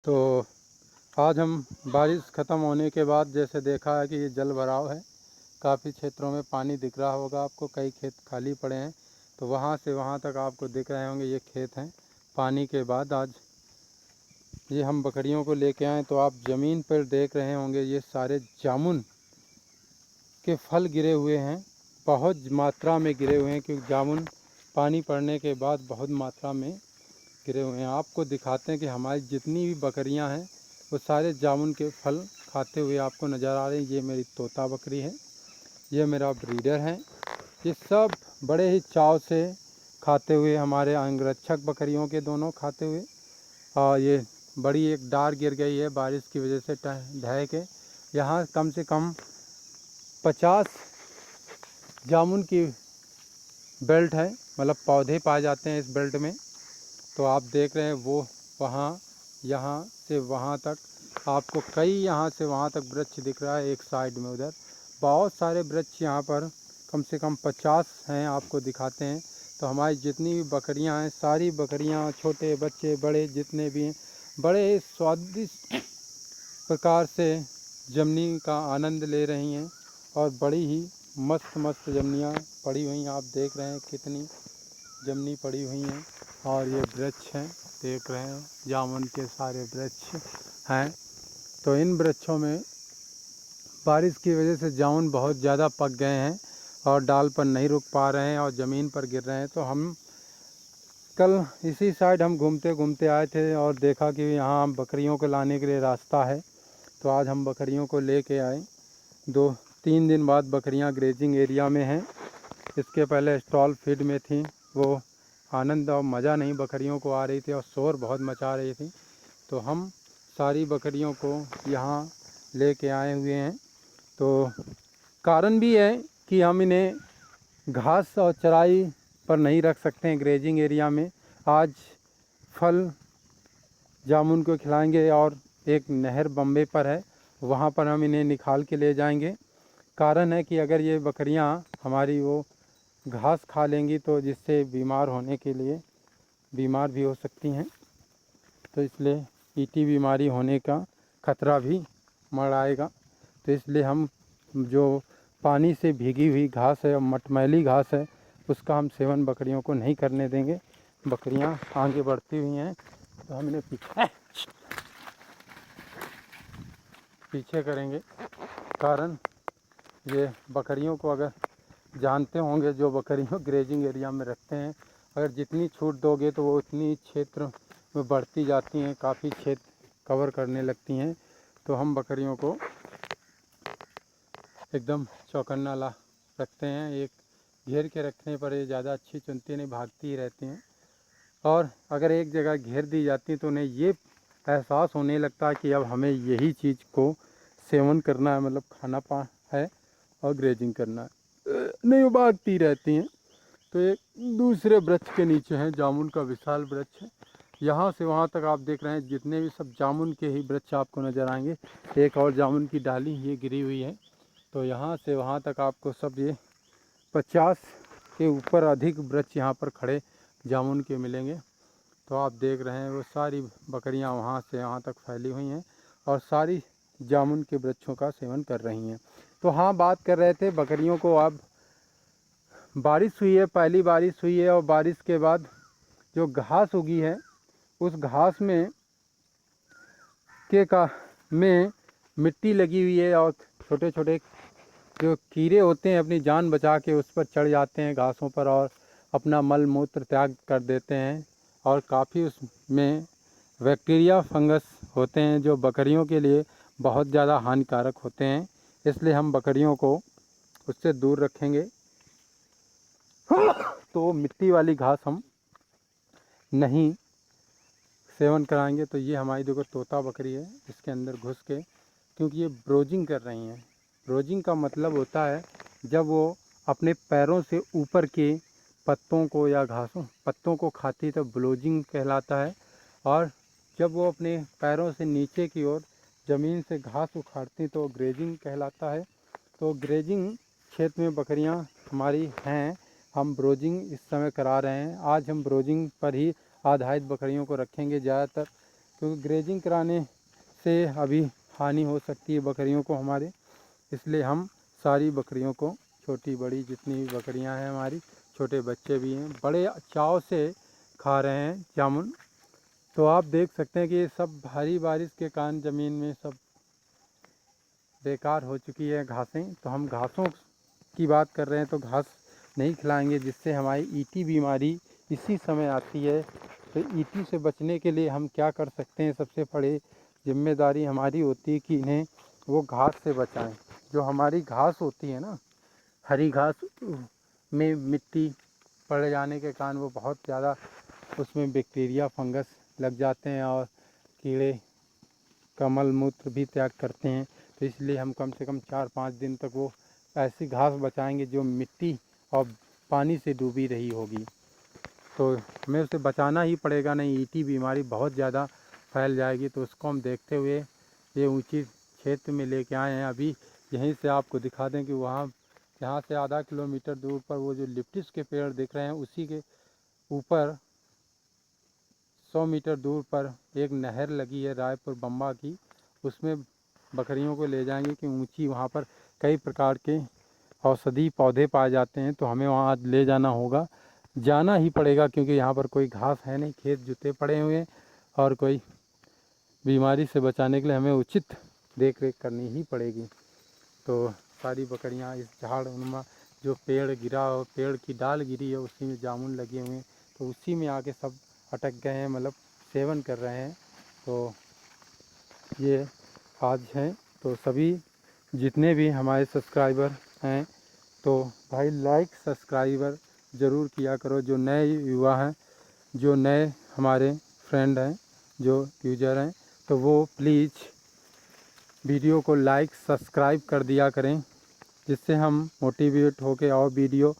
तो आज हम बारिश ख़त्म होने के बाद जैसे देखा है कि ये जल भराव है, काफ़ी क्षेत्रों में पानी दिख रहा होगा आपको। कई खेत खाली पड़े हैं, तो वहाँ से वहाँ तक आपको दिख रहे होंगे ये खेत हैं। पानी के बाद आज ये हम बकरियों को लेके आए, तो आप ज़मीन पर देख रहे होंगे ये सारे जामुन के फल गिरे हुए हैं, बहुत मात्रा में गिरे हुए हैं, क्योंकि जामुन पानी पड़ने के बाद बहुत मात्रा में गिरे हुए हैं। आपको दिखाते हैं कि हमारी जितनी भी बकरियां हैं वो सारे जामुन के फल खाते हुए आपको नज़र आ रहे हैं। ये मेरी तोता बकरी है, ये मेरा ब्रीडर है, ये सब बड़े ही चाव से खाते हुए, हमारे अंगरक्षक बकरियों के दोनों खाते हुए। और ये बड़ी एक डार गिर गई है बारिश की वजह से ढह के। यहाँ कम से कम 50 जामुन की बेल्ट है, मतलब पौधे पाए जाते हैं इस बेल्ट में। तो आप देख रहे हैं वो वहाँ, यहाँ से वहाँ तक आपको कई, यहाँ से वहाँ तक वृक्ष दिख रहा है। एक साइड में उधर बहुत सारे वृक्ष, यहाँ पर कम से कम 50 हैं, आपको दिखाते हैं। तो हमारी जितनी भी बकरियाँ हैं, सारी बकरियाँ, छोटे बच्चे बड़े जितने भी हैं, बड़े ही स्वादिष्ट प्रकार से जमनी का आनंद ले रही हैं। और बड़ी ही मस्त मस्त जमनियाँ पड़ी हुई हैं, आप देख रहे हैं कितनी जमनी पड़ी हुई हैं। और ये वृक्ष हैं, देख रहे हैं जामुन के सारे वृक्ष हैं। तो इन वृक्षों में बारिश की वजह से जामुन बहुत ज़्यादा पक गए हैं और डाल पर नहीं रुक पा रहे हैं और ज़मीन पर गिर रहे हैं। तो हम कल इसी साइड हम घूमते घूमते आए थे और देखा कि यहाँ बकरियों को लाने के लिए रास्ता है, तो आज हम बकरियों को लेके आए। 2-3 दिन बाद बकरियाँ ग्रेजिंग एरिया में हैं। इसके पहले स्टॉल फीड में थी, वो आनंद और मज़ा नहीं बकरियों को आ रही थी और शोर बहुत मचा रही थी। तो हम सारी बकरियों को यहाँ लेके आए हुए हैं। तो कारण भी है कि हम इन्हें घास और चराई पर नहीं रख सकते हैं ग्रेजिंग एरिया में। आज फल जामुन को खिलाएंगे और एक नहर बम्बे पर है, वहाँ पर हम इन्हें निकाल के ले जाएंगे। कारण है कि अगर ये बकरियाँ हमारी वो घास खा लेंगी तो जिससे बीमार होने के लिए बीमार भी हो सकती हैं। तो इसलिए ईटी बीमारी होने का खतरा भी मंडराएगा। तो इसलिए हम जो पानी से भीगी हुई घास है और मटमैली घास है, उसका हम सेवन बकरियों को नहीं करने देंगे। बकरियां आगे बढ़ती हुई हैं, तो हम इन्हें पीछे करेंगे। कारण ये बकरियों को, अगर जानते होंगे जो बकरियों ग्रेजिंग एरिया में रखते हैं, अगर जितनी छूट दोगे तो वो उतनी क्षेत्र में बढ़ती जाती हैं, काफ़ी क्षेत्र कवर करने लगती हैं। तो हम बकरियों को एकदम चौकन्ना ला रखते हैं, एक घेर के रखने पर ये ज़्यादा अच्छी चुनती नहीं, भागती ही रहती हैं। और अगर एक जगह घेर दी जाती है तो उन्हें ये एहसास होने लगता है कि अब हमें यही चीज़ को सेवन करना है, मतलब खाना पा है और ग्रेजिंग करना है, नहीं वो भागती रहती हैं। तो एक दूसरे वृक्ष के नीचे है, जामुन का विशाल वृक्ष है। यहाँ से वहाँ तक आप देख रहे हैं जितने भी सब जामुन के ही वृक्ष आपको नज़र आएंगे। एक और जामुन की डाली ये गिरी हुई है। तो यहाँ से वहाँ तक आपको सब ये 50 के ऊपर अधिक वृक्ष यहाँ पर खड़े जामुन के मिलेंगे। तो आप देख रहे हैं वो सारी बकरियाँ वहाँ से यहाँ तक फैली हुई हैं और सारी जामुन के वृक्षों का सेवन कर रही हैं। तो हाँ, बात कर रहे थे बकरियों को, अब बारिश हुई है, पहली बारिश हुई है और बारिश के बाद जो घास उगी है उस घास में में मिट्टी लगी हुई है और छोटे छोटे जो कीड़े होते हैं अपनी जान बचा के उस पर चढ़ जाते हैं घासों पर और अपना मल मूत्र त्याग कर देते हैं। और काफ़ी उसमें बैक्टीरिया फंगस होते हैं जो बकरियों के लिए बहुत ज़्यादा हानिकारक होते हैं। इसलिए हम बकरियों को उससे दूर रखेंगे। तो मिट्टी वाली घास हम नहीं सेवन कराएंगे। तो ये हमारी देखो तोता बकरी है, इसके अंदर घुस के, क्योंकि ये ब्रोजिंग कर रही हैं। ब्रोजिंग का मतलब होता है जब वो अपने पैरों से ऊपर के पत्तों को या घासों पत्तों को खाती तो ब्रोजिंग कहलाता है। और जब वो अपने पैरों से नीचे की ओर ज़मीन से घास उखाड़ती तो ग्रेजिंग कहलाता है। तो ग्रेजिंग क्षेत्र में बकरियां हमारी हैं, हम ब्रोजिंग इस समय करा रहे हैं। आज हम ब्रोजिंग पर ही आधारित बकरियों को रखेंगे ज़्यादातर। क्योंकि ग्रेजिंग कराने से अभी हानि हो सकती है बकरियों को हमारे, इसलिए हम सारी बकरियों को, छोटी बड़ी जितनी भी बकरियां हैं हमारी, छोटे बच्चे भी हैं, बड़े चाव से खा रहे हैं जामुन। तो आप देख सकते हैं कि ये सब भारी बारिश के कारण ज़मीन में सब बेकार हो चुकी है घासें। तो हम घासों की बात कर रहे हैं तो घास नहीं खिलाएंगे, जिससे हमारी ईटी बीमारी इसी समय आती है। तो ईटी से बचने के लिए हम क्या कर सकते हैं, सबसे बड़ी जिम्मेदारी हमारी होती है कि इन्हें वो घास से बचाएं। जो हमारी घास होती है ना, हरी घास में मिट्टी पड़ जाने के कारण वो बहुत ज़्यादा उसमें बैक्टीरिया फंगस लग जाते हैं और कीड़े का मल मूत्र भी त्याग करते हैं। तो इसलिए हम कम से कम 4-5 दिन तक वो ऐसी घास बचाएंगे जो मिट्टी और पानी से डूबी रही होगी। तो हमें उसे बचाना ही पड़ेगा, नहीं ईटी बीमारी बहुत ज़्यादा फैल जाएगी। तो उसको हम देखते हुए ये ऊंची क्षेत्र में लेके आए हैं। अभी यहीं से आपको दिखा दें कि वहाँ यहाँ से आधा किलोमीटर दूर पर वो जो लिप्टिस के पेड़ दिख रहे हैं, उसी के ऊपर 100 मीटर दूर पर एक नहर लगी है रायपुर बम्बा की। उसमें बकरियों को ले जाएंगे कि ऊंची वहाँ पर कई प्रकार के औषधि पौधे पाए जाते हैं। तो हमें वहाँ आज ले जाना होगा, जाना ही पड़ेगा, क्योंकि यहाँ पर कोई घास है नहीं, खेत जुते पड़े हुए हैं और कोई बीमारी से बचाने के लिए हमें उचित देख रेख करनी ही पड़ेगी। तो सारी बकरियाँ इस झाड़ उनमा जो पेड़ गिरा हो, पेड़ की डाल गिरी है, उसी में जामुन लगे हुए हैं, तो उसी में आके सब अटक गए हैं, मतलब सेवन कर रहे हैं। तो ये आज हैं। तो सभी जितने भी हमारे सब्सक्राइबर हैं, तो भाई लाइक सब्सक्राइबर ज़रूर किया करो। जो नए युवा हैं, जो नए हमारे फ्रेंड हैं, जो यूज़र हैं, तो वो प्लीज़ वीडियो को लाइक सब्सक्राइब कर दिया करें, जिससे हम मोटिवेट होकर और वीडियो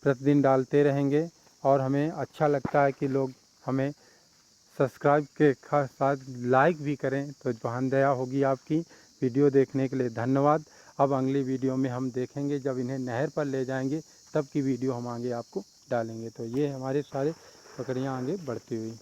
प्रतिदिन डालते रहेंगे। और हमें अच्छा लगता है कि लोग हमें सब्सक्राइब के साथ लाइक भी करें। तो बहन दया होगी आपकी। वीडियो देखने के लिए धन्यवाद। अब अगली वीडियो में हम देखेंगे, जब इन्हें नहर पर ले जाएंगे तब की वीडियो हम आगे आपको डालेंगे। तो ये हमारे सारे बकरियां आगे बढ़ती हुई।